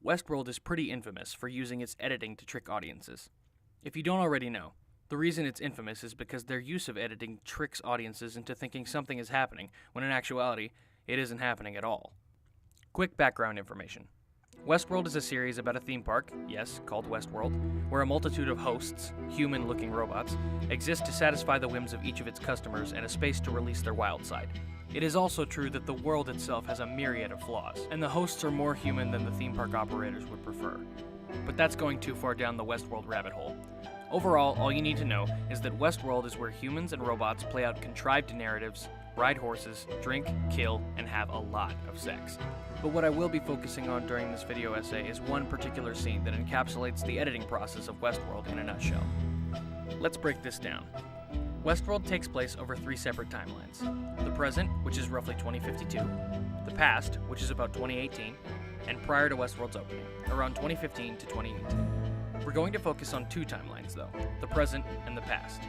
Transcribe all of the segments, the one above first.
Westworld is pretty infamous for using its editing to trick audiences. If you don't already know, the reason it's infamous is because their use of editing tricks audiences into thinking something is happening, when in actuality, it isn't happening at all. Quick background information. Westworld is a series about a theme park, yes, called Westworld, where a multitude of hosts, human-looking robots, exist to satisfy the whims of each of its customers and a space to release their wild side. It is also true that the world itself has a myriad of flaws, and the hosts are more human than the theme park operators would prefer. But that's going too far down the Westworld rabbit hole. Overall, all you need to know is that Westworld is where humans and robots play out contrived narratives, ride horses, drink, kill, and have a lot of sex. But what I will be focusing on during this video essay is one particular scene that encapsulates the editing process of Westworld in a nutshell. Let's break this down. Westworld takes place over 3 separate timelines. The present, which is roughly 2052, the past, which is about 2018, and prior to Westworld's opening, around 2015 to 2018. We're going to focus on 2 timelines though, the present and the past.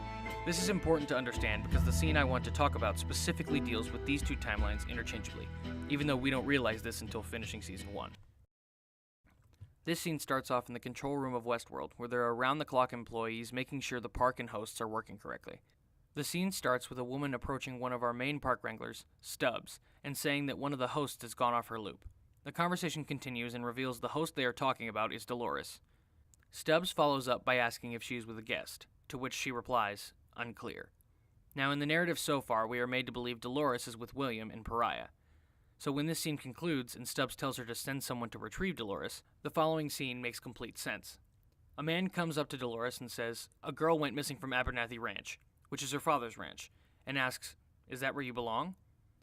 This is important to understand because the scene I want to talk about specifically deals with these 2 timelines interchangeably, even though we don't realize this until finishing Season 1. This scene starts off in the control room of Westworld, where there are around-the-clock employees making sure the park and hosts are working correctly. The scene starts with a woman approaching one of our main park wranglers, Stubbs, and saying that one of the hosts has gone off her loop. The conversation continues and reveals the host they are talking about is Dolores. Stubbs follows up by asking if she is with a guest, to which she replies, unclear. Now, in the narrative so far, we are made to believe Dolores is with William and Pariah. So when this scene concludes and Stubbs tells her to send someone to retrieve Dolores, the following scene makes complete sense. A man comes up to Dolores and says, "A girl went missing from Abernathy Ranch," which is her father's ranch, and asks, "Is that where you belong?"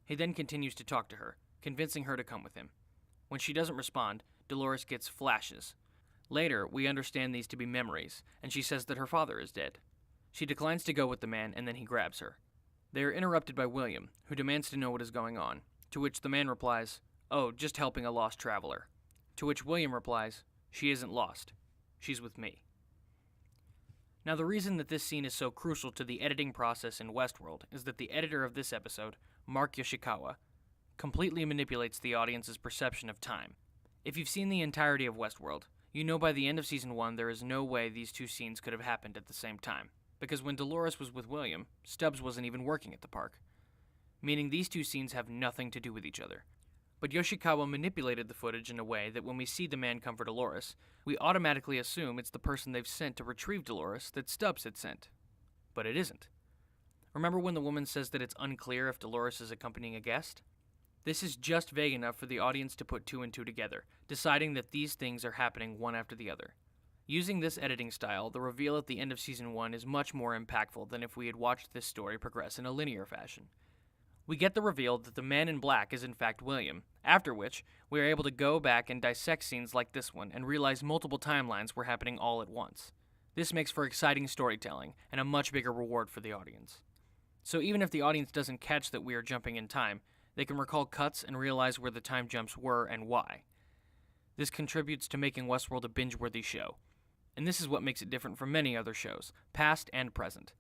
He then continues to talk to her, convincing her to come with him. When she doesn't respond, Dolores gets flashes. Later, we understand these to be memories, and she says that her father is dead. She declines to go with the man, and then he grabs her. They are interrupted by William, who demands to know what is going on, to which the man replies, "Oh, just helping a lost traveler." To which William replies, "She isn't lost. She's with me." Now, the reason that this scene is so crucial to the editing process in Westworld is that the editor of this episode, Mark Yoshikawa, completely manipulates the audience's perception of time. If you've seen the entirety of Westworld, you know by the end of Season 1 there is no way these 2 scenes could have happened at the same time, because when Dolores was with William, Stubbs wasn't even working at the park. Meaning these 2 scenes have nothing to do with each other. But Yoshikawa manipulated the footage in a way that when we see the man come for Dolores, we automatically assume it's the person they've sent to retrieve Dolores that Stubbs had sent. But it isn't. Remember when the woman says that it's unclear if Dolores is accompanying a guest? This is just vague enough for the audience to put 2 and 2 together, deciding that these things are happening one after the other. Using this editing style, the reveal at the end of Season 1 is much more impactful than if we had watched this story progress in a linear fashion. We get the reveal that the man in black is in fact William, after which we are able to go back and dissect scenes like this one and realize multiple timelines were happening all at once. This makes for exciting storytelling and a much bigger reward for the audience. So even if the audience doesn't catch that we are jumping in time, they can recall cuts and realize where the time jumps were and why. This contributes to making Westworld a binge-worthy show. And this is what makes it different from many other shows, past and present.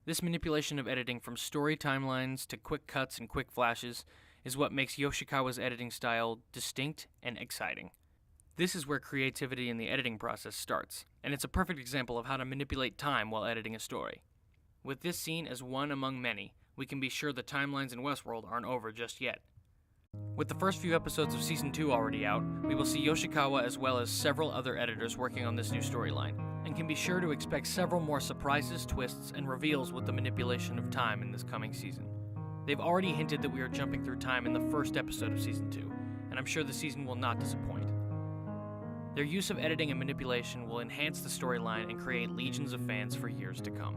This manipulation of editing from story timelines to quick cuts and quick flashes is what makes Yoshikawa's editing style distinct and exciting. This is where creativity in the editing process starts, and it's a perfect example of how to manipulate time while editing a story. With this scene as one among many, we can be sure the timelines in Westworld aren't over just yet. With the first few episodes of Season 2 already out, we will see Yoshikawa as well as several other editors working on this new storyline, and can be sure to expect several more surprises, twists, and reveals with the manipulation of time in this coming season. They've already hinted that we are jumping through time in the first episode of Season 2, and I'm sure the season will not disappoint. Their use of editing and manipulation will enhance the storyline and create legions of fans for years to come.